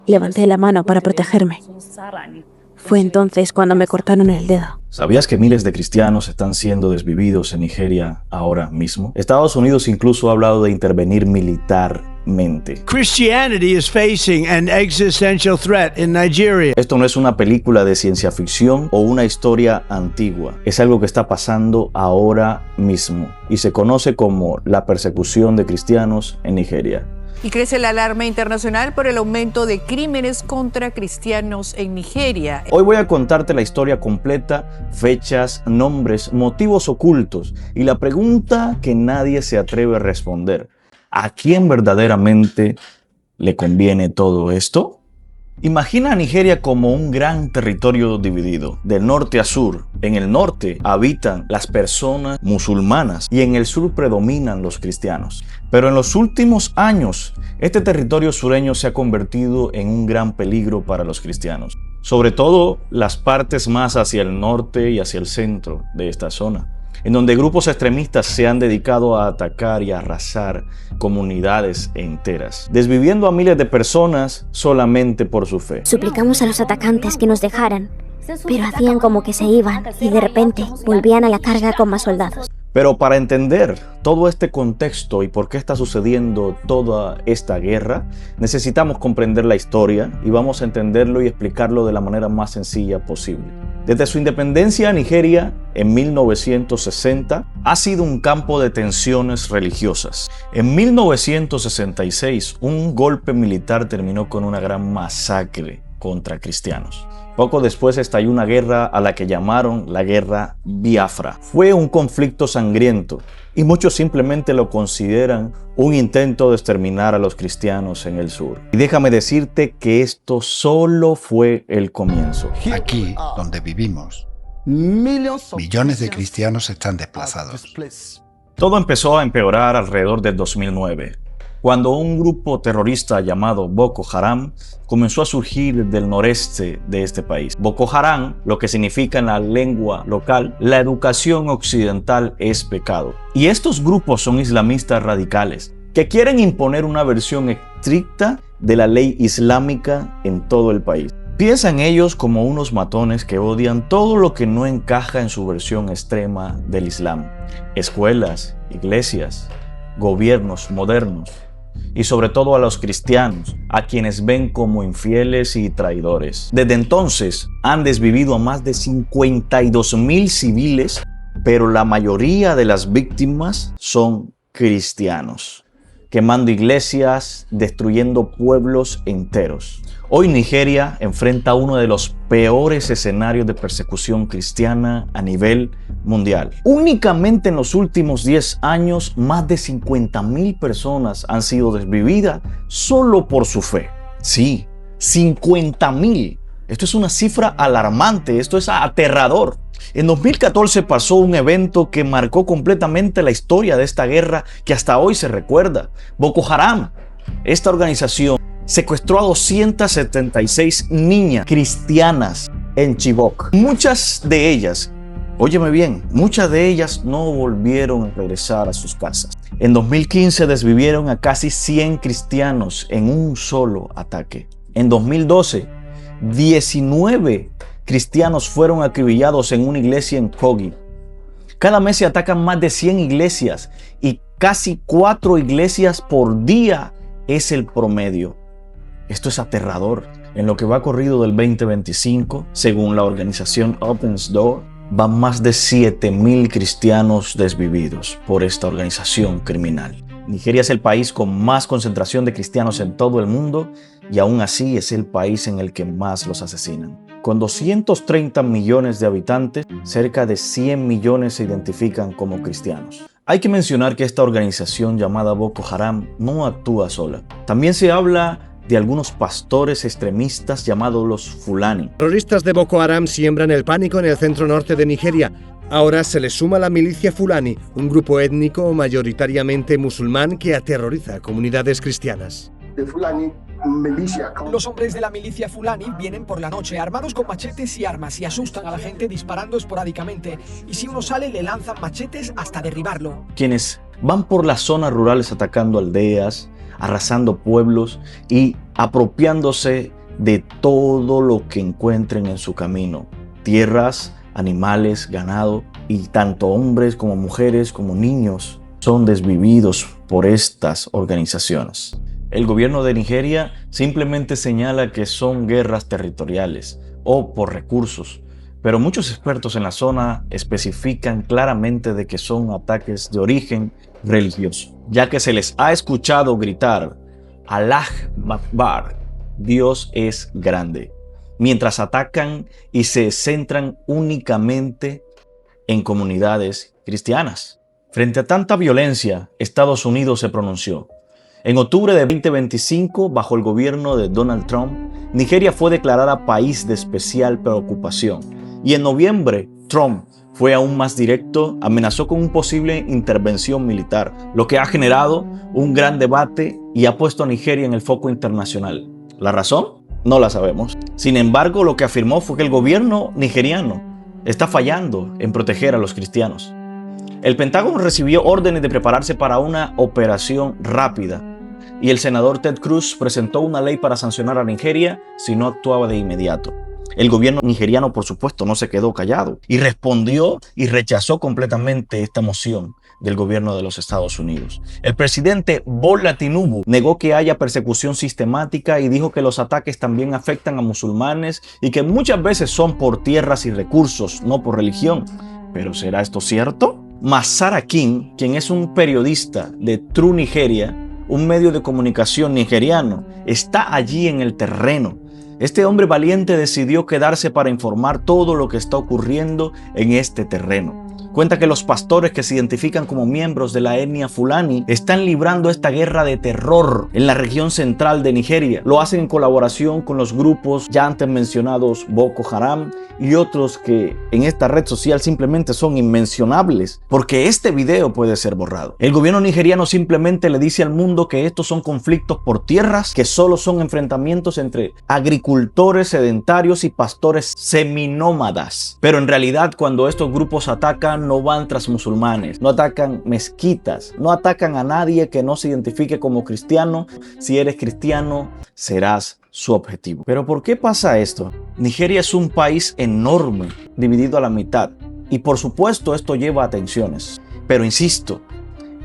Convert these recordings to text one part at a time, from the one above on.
Levanté la mano para protegerme. Fue entonces cuando me cortaron el dedo. ¿Sabías que miles de cristianos están siendo desvividos en Nigeria ahora mismo? Estados Unidos incluso ha hablado de intervenir militarmente. Christianity is facing an existential threat in Nigeria. Esto no es una película de ciencia ficción o una historia antigua. Es algo que está pasando ahora mismo y se conoce como la persecución de cristianos en Nigeria. Y crece la alarma internacional por el aumento de crímenes contra cristianos en Nigeria. Hoy voy a contarte la historia completa, fechas, nombres, motivos ocultos y la pregunta que nadie se atreve a responder. ¿A quién verdaderamente le conviene todo esto? Imagina a Nigeria como un gran territorio dividido, de norte a sur. En el norte habitan las personas musulmanas y en el sur predominan los cristianos. Pero en los últimos años, este territorio sureño se ha convertido en un gran peligro para los cristianos. Sobre todo las partes más hacia el norte y hacia el centro de esta zona, en donde grupos extremistas se han dedicado a atacar y a arrasar comunidades enteras, desviviendo a miles de personas solamente por su fe. Suplicamos a los atacantes que nos dejaran, pero hacían como que se iban y de repente volvían a la carga con más soldados. Pero para entender todo este contexto y por qué está sucediendo toda esta guerra, necesitamos comprender la historia y vamos a entenderlo y explicarlo de la manera más sencilla posible. Desde su independencia, Nigeria, en 1960, ha sido un campo de tensiones religiosas. En 1966, un golpe militar terminó con una gran masacre contra cristianos. Poco después estalló una guerra a la que llamaron la Guerra Biafra. Fue un conflicto sangriento y muchos simplemente lo consideran un intento de exterminar a los cristianos en el sur. Y déjame decirte que esto solo fue el comienzo. Aquí, donde vivimos, millones de cristianos están desplazados. Todo empezó a empeorar alrededor del 2009. Cuando un grupo terrorista llamado Boko Haram comenzó a surgir del noreste de este país. Boko Haram, lo que significa en la lengua local, la educación occidental es pecado. Y estos grupos son islamistas radicales que quieren imponer una versión estricta de la ley islámica en todo el país. Piensan ellos como unos matones que odian todo lo que no encaja en su versión extrema del Islam. Escuelas, iglesias, gobiernos modernos. Y sobre todo a los cristianos, a quienes ven como infieles y traidores. Desde entonces han desvivido a más de 52,000 civiles, pero la mayoría de las víctimas son cristianos, quemando iglesias, destruyendo pueblos enteros. Hoy Nigeria enfrenta uno de los peores escenarios de persecución cristiana a nivel mundial. Únicamente en los últimos 10 años, más de 50,000 personas han sido desvividas solo por su fe. Sí, 50,000. Esto es una cifra alarmante, esto es aterrador. En 2014 pasó un evento que marcó completamente la historia de esta guerra que hasta hoy se recuerda. Boko Haram, esta organización, secuestró a 276 niñas cristianas en Chibok. Muchas de ellas, óyeme bien, muchas de ellas no volvieron a regresar a sus casas. En 2015 desvivieron a casi 100 cristianos en un solo ataque. En 2012, 19 cristianos fueron acribillados en una iglesia en Kogi. Cada mes se atacan más de 100 iglesias y casi 4 iglesias por día es el promedio. Esto es aterrador. En lo que va corrido del 2025, según la organización Open Doors, van más de 7,000 cristianos desvividos por esta organización criminal. Nigeria es el país con más concentración de cristianos en todo el mundo y aún así es el país en el que más los asesinan. Con 230 millones de habitantes, cerca de 100 millones se identifican como cristianos. Hay que mencionar que esta organización llamada Boko Haram no actúa sola. También se habla de algunos pastores extremistas llamados los Fulani. Terroristas de Boko Haram siembran el pánico en el centro norte de Nigeria. Ahora se le suma la milicia Fulani, un grupo étnico mayoritariamente musulmán que aterroriza a comunidades cristianas. Los hombres de la milicia Fulani vienen por la noche armados con machetes y armas y asustan a la gente disparando esporádicamente. Y si uno sale, le lanzan machetes hasta derribarlo. Quienes van por las zonas rurales atacando aldeas, arrasando pueblos y apropiándose de todo lo que encuentren en su camino: tierras, animales, ganado, y tanto hombres como mujeres como niños son desvividos por estas organizaciones. El gobierno de Nigeria simplemente señala que son guerras territoriales o por recursos, pero muchos expertos en la zona especifican claramente de que son ataques de origen religioso, ya que se les ha escuchado gritar "Allah Akbar", Dios es grande, mientras atacan y se centran únicamente en comunidades cristianas. Frente a tanta violencia, Estados Unidos se pronunció. En octubre de 2025, bajo el gobierno de Donald Trump, Nigeria fue declarada país de especial preocupación. Y en noviembre, Trump fue aún más directo, amenazó con una posible intervención militar, lo que ha generado un gran debate y ha puesto a Nigeria en el foco internacional. ¿La razón? No la sabemos. Sin embargo, lo que afirmó fue que el gobierno nigeriano está fallando en proteger a los cristianos. El Pentágono recibió órdenes de prepararse para una operación rápida y el senador Ted Cruz presentó una ley para sancionar a Nigeria si no actuaba de inmediato. El gobierno nigeriano, por supuesto, no se quedó callado y respondió y rechazó completamente esta moción del gobierno de los Estados Unidos. El presidente Bola Tinubu negó que haya persecución sistemática y dijo que los ataques también afectan a musulmanes y que muchas veces son por tierras y recursos, no por religión. ¿Pero será esto cierto? Masara King, quien es un periodista de True Nigeria, un medio de comunicación nigeriano, está allí en el terreno. Este hombre valiente decidió quedarse para informar todo lo que está ocurriendo en este terreno. Cuenta que los pastores que se identifican como miembros de la etnia Fulani están librando esta guerra de terror en la región central de Nigeria. Lo hacen en colaboración con los grupos ya antes mencionados Boko Haram y otros que en esta red social simplemente son inmencionables, porque este video puede ser borrado. El gobierno nigeriano simplemente le dice al mundo que estos son conflictos por tierras, que solo son enfrentamientos entre agricultores sedentarios y pastores seminómadas. Pero en realidad, cuando estos grupos atacan, no van tras musulmanes, no atacan mezquitas, no atacan a nadie que no se identifique como cristiano. Si eres cristiano, serás su objetivo. ¿Pero por qué pasa esto? Nigeria es un país enorme, dividido a la mitad, y por supuesto esto lleva a tensiones. Pero insisto,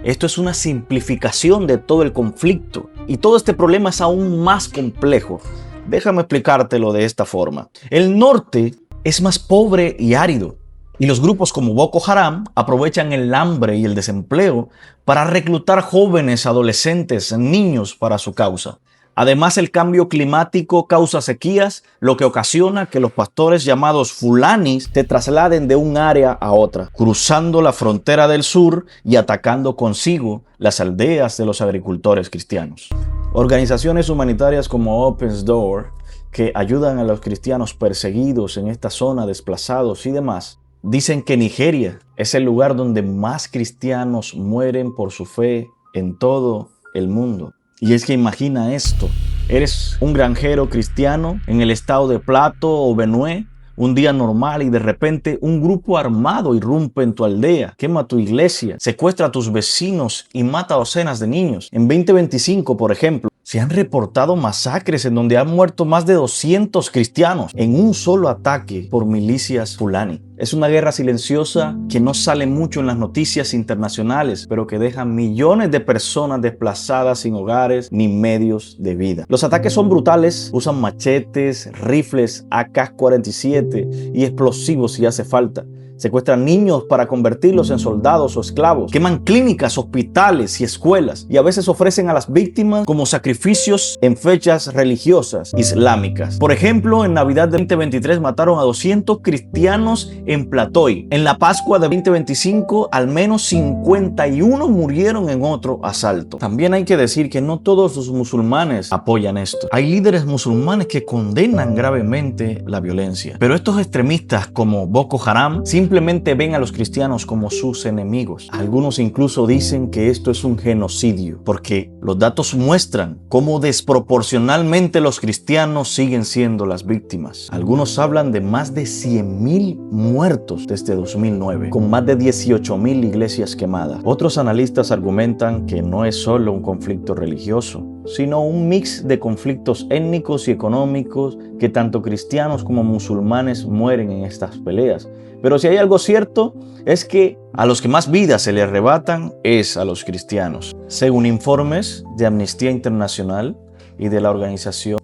esto es una simplificación de todo el conflicto, y todo este problema es aún más complejo. Déjame explicártelo de esta forma. El norte es más pobre y árido, y los grupos como Boko Haram aprovechan el hambre y el desempleo para reclutar jóvenes, adolescentes, niños para su causa. Además, el cambio climático causa sequías, lo que ocasiona que los pastores llamados fulanis se trasladen de un área a otra, cruzando la frontera del sur y atacando consigo las aldeas de los agricultores cristianos. Organizaciones humanitarias como Open Doors, que ayudan a los cristianos perseguidos en esta zona, desplazados y demás, dicen que Nigeria es el lugar donde más cristianos mueren por su fe en todo el mundo. Y es que imagina esto, eres un granjero cristiano en el estado de Plateau o Benue, un día normal, y de repente un grupo armado irrumpe en tu aldea, quema tu iglesia, secuestra a tus vecinos y mata a docenas de niños. En 2025, por ejemplo, se han reportado masacres en donde han muerto más de 200 cristianos en un solo ataque por milicias fulani. Es una guerra silenciosa que no sale mucho en las noticias internacionales, pero que deja millones de personas desplazadas sin hogares ni medios de vida. Los ataques son brutales, usan machetes, rifles AK-47 y explosivos si hace falta. Secuestran niños para convertirlos en soldados o esclavos. Queman clínicas, hospitales y escuelas. Y a veces ofrecen a las víctimas como sacrificios en fechas religiosas islámicas. Por ejemplo, en Navidad de 2023 mataron a 200 cristianos en Plateau. En la Pascua de 2025, al menos 51 murieron en otro asalto. También hay que decir que no todos los musulmanes apoyan esto. Hay líderes musulmanes que condenan gravemente la violencia. Pero estos extremistas como Boko Haram simplemente ven a los cristianos como sus enemigos. Algunos incluso dicen que esto es un genocidio, porque los datos muestran cómo desproporcionalmente los cristianos siguen siendo las víctimas. Algunos hablan de más de 100,000 muertos desde 2009, con más de 18,000 iglesias quemadas. Otros analistas argumentan que no es solo un conflicto religioso, sino un mix de conflictos étnicos y económicos que tanto cristianos como musulmanes mueren en estas peleas. Pero si hay algo cierto, es que a los que más vidas se le arrebatan es a los cristianos. Según informes de Amnistía Internacional y de la organización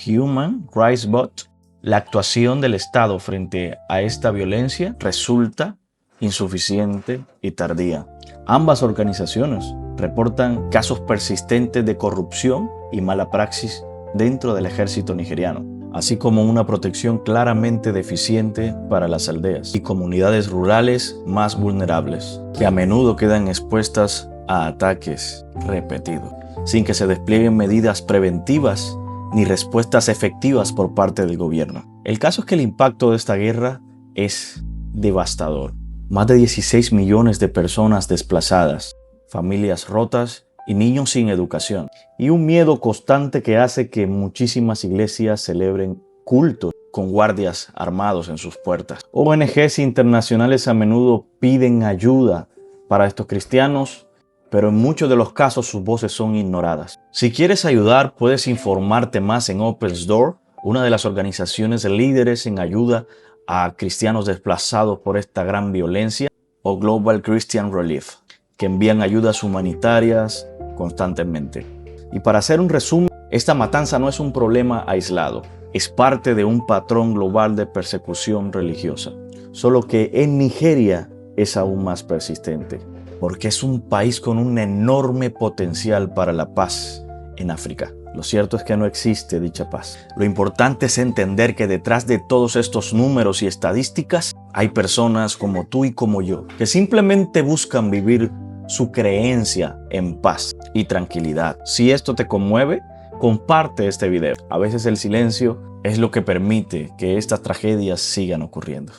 Human Rights Watch, la actuación del Estado frente a esta violencia resulta insuficiente y tardía. Ambas organizaciones reportan casos persistentes de corrupción y mala praxis dentro del ejército nigeriano, así como una protección claramente deficiente para las aldeas y comunidades rurales más vulnerables, que a menudo quedan expuestas a ataques repetidos, sin que se desplieguen medidas preventivas ni respuestas efectivas por parte del gobierno. El caso es que el impacto de esta guerra es devastador. Más de 16 millones de personas desplazadas, familias rotas y niños sin educación. Y un miedo constante que hace que muchísimas iglesias celebren cultos con guardias armados en sus puertas. ONGs internacionales a menudo piden ayuda para estos cristianos, pero en muchos de los casos sus voces son ignoradas. Si quieres ayudar, puedes informarte más en Open Doors, una de las organizaciones líderes en ayuda a cristianos desplazados por esta gran violencia, o Global Christian Relief, que envían ayudas humanitarias constantemente. Y para hacer un resumen, esta matanza no es un problema aislado, es parte de un patrón global de persecución religiosa, solo que en Nigeria es aún más persistente, porque es un país con un enorme potencial para la paz en África. Lo cierto es que no existe dicha paz. Lo importante es entender que detrás de todos estos números y estadísticas hay personas como tú y como yo, que simplemente buscan vivir su creencia en paz y tranquilidad. Si esto te conmueve, comparte este video. A veces el silencio es lo que permite que estas tragedias sigan ocurriendo.